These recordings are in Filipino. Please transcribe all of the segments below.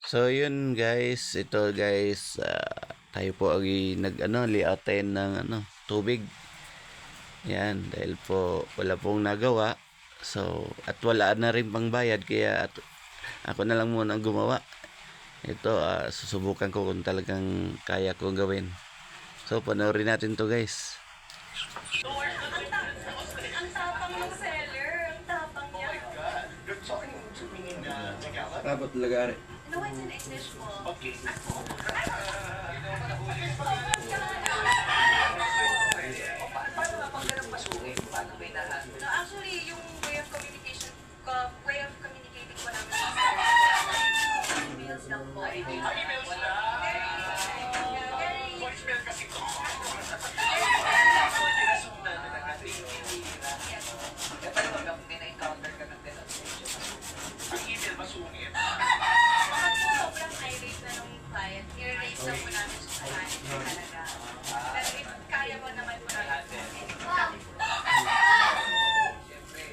So yun guys, ito guys, tayo po ay layoutin ng tubig. Yan, dahil po wala pong nagawa. So, at wala na rin pang bayad kaya ako na lang muna ang gumawa. Ito, susubukan ko kung talagang kaya kong gawin. So, panoorin natin to guys. Ang tapang ng seller, ang tapang niya. Dapat lagari. No, it's an English wall. Okay. No, actually, yung way of communication way of communicating ko namin sa emails lang po. Emails lang? Voicemail kasi ko. Yes. Pero pag may na-encounter ka ng ganun, Ang email masungit. Sobrang irate na nung client. I-rate lang po namin sa client talaga. Pero if kaya mo naman po namin siyempre,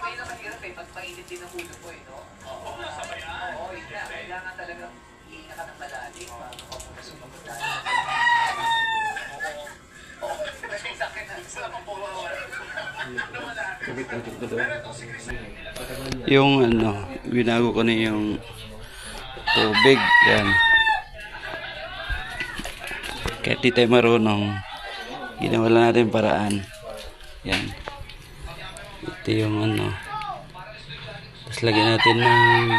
ngayon naman hirap eh, pag mainit din ang ulo ko eh, no? Oo, sabayan. Oo, yun na. Kailangan talagang hihinga ka ng malalim bago ka muna sumagot tayo. Oo, kasi sa akin na, sila pang pawawala. Yung binago ko na yung tubig. Yan. Kahit di tayo marunong, ginawa lang natin paraan. Yan. Ito yung tapos lagyan natin ng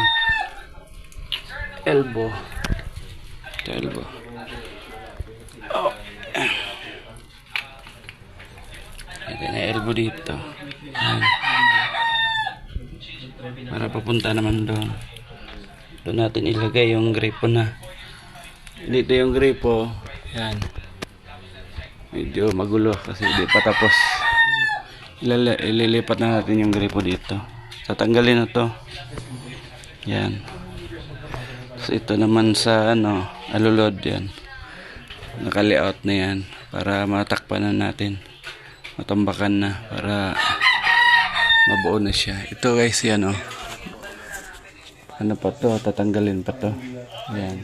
elbow. Ito elbow. Oh. Lagyan na elbow dito. Yan. Para papunta naman doon. Doon natin ilagay yung gripo na. Dito yung gripo. Yan. Medyo magulo kasi hindi pa tapos. Ililipat na natin yung gripo dito. Tatanggalin na to. Yan. So ito naman sa alulod yan. Naka-layout na yan para matakpan na natin. Matambakan na para mabuo na siya. Ito guys yan ano pa to, tatanggalin pa to. Yan.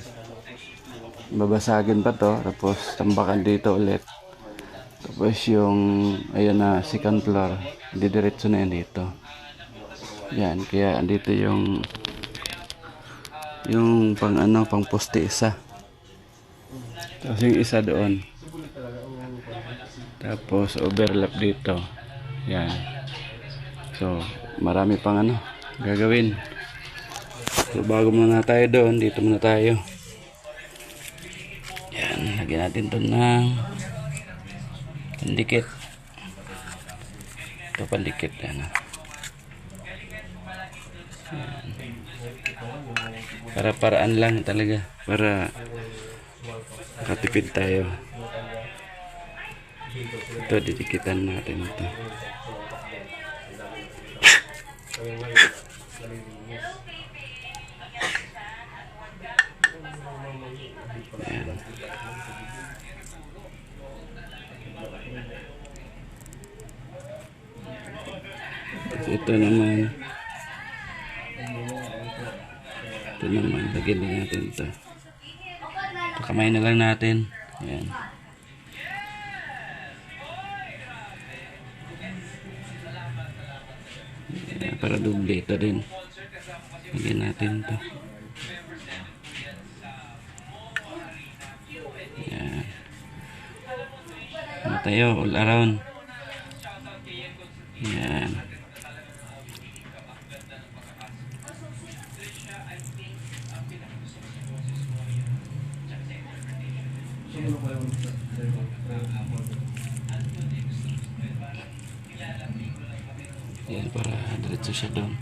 Babasagin pa to, tapos tambakan dito ulit. Tapos yung ayan na second floor, didiretso na yan dito. Yan, kaya andito yung pang poste isa. Tapos yung isa doon. Tapos overlap dito. Yan. So, marami pang gagawin. So, bago muna tayo doon, dito muna tayo. Yan, lagyan natin ito ng pandikit. Ito pandikit. Yan. Yan. Para-paraan lang talaga. Para makatipid tayo. Ito, didikitan natin ito. Ayan. Ito naman lagyan din natin ito. Kamay na lang natin. Ayan. Ayan, para doble ito din. Lagyan natin ito. Ayan. Tayo all around. Ayan. Ayan, para diretso siya doon.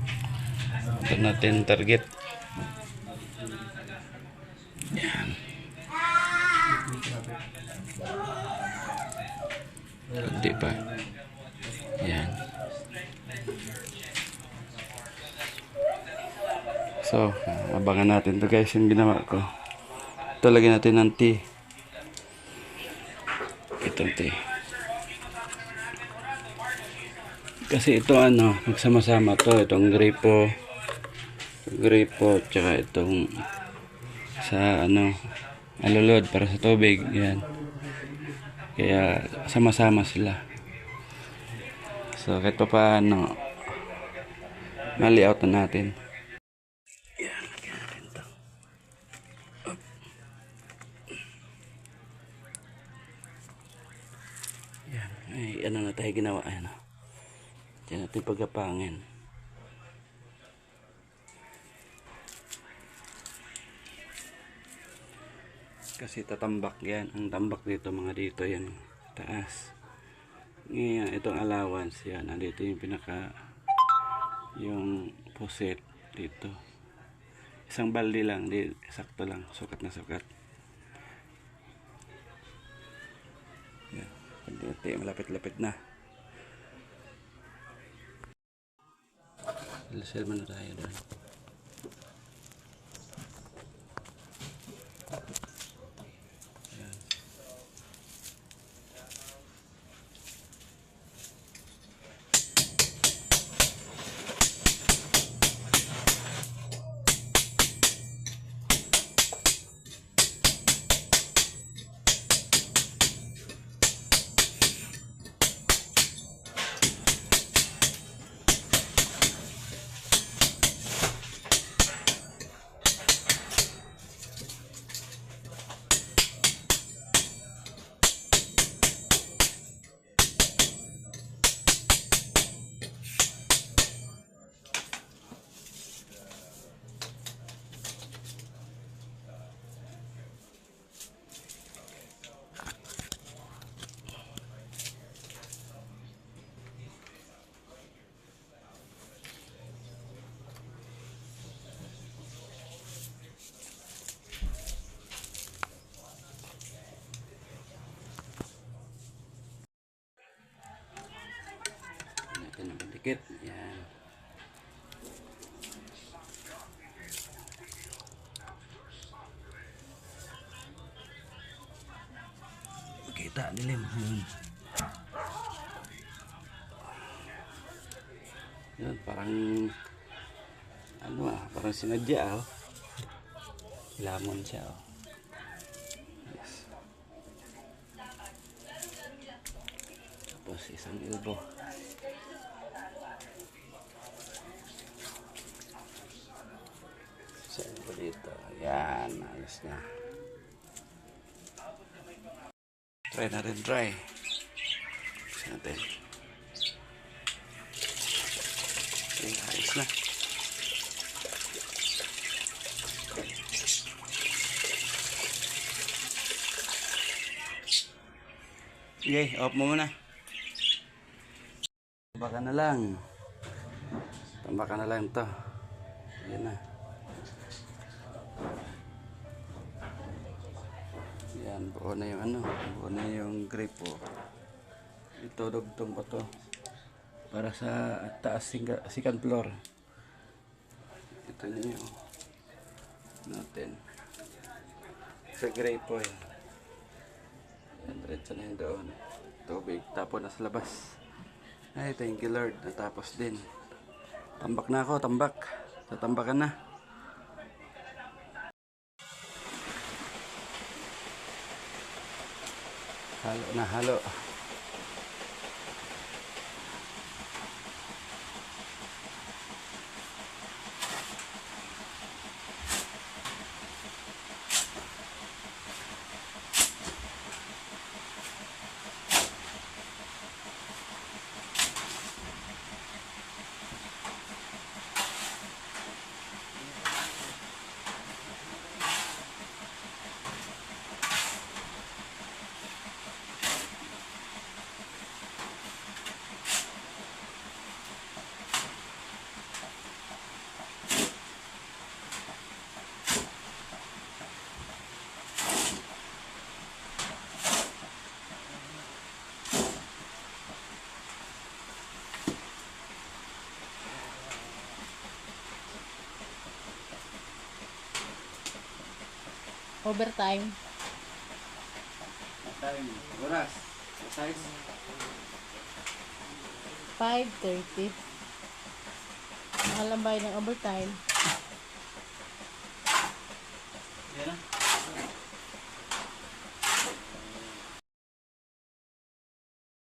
Ito natin target. Ayan. Hindi pa. Ayan. So, abangan natin to guys yung ginawa ko. Ito lagyan natin ng tea. Itong tea. Kasi ito magsama-sama to, itong gripo, tsaka itong sa ano, alulod para sa tubig. Yan. Kaya sama-sama sila. So kahit pa paano, ma-layout na natin. Yan, lagyan natin to. Up. Yan, ay ano na tayo ginawa. Ano. Diyan natin pagkapangin. Kasi tatambak yan. Ang tambak dito mga dito yan. Taas. Ngayon, itong allowance yan. Nandito yung pinaka yung puset dito. Isang balde lang. Di, sakto lang. Sukat na sukat. Yan. Malapit-lapit na. Lasel man na tayo doon. Natin ang dikit. Yan. Makita dilim. Yan, parang ano parang sinadya lamon siya Yes. Tapos isang elbow. Sa elbow dito. Yan, alas na. Try natin, try. Buksan natin. Okay, ayos na. Okay, off mo muna. Tambakan na lang. Tambakan na lang to. Yan na. Yan, buo na yung ano. Buo na yung gripo. Ito, dugtong pa to. Para sa taas second floor. Ito na yung natin. Sa gripo yan. Yan, diretso na yun doon. Tubig, tapon na sa labas. Ay, thank you Lord. Natapos din. Tambak na ako, tambak. Tatambakan na. Halo na, halo. Overtime. Time, oras. Size. 5:30. Alam ba ng overtime?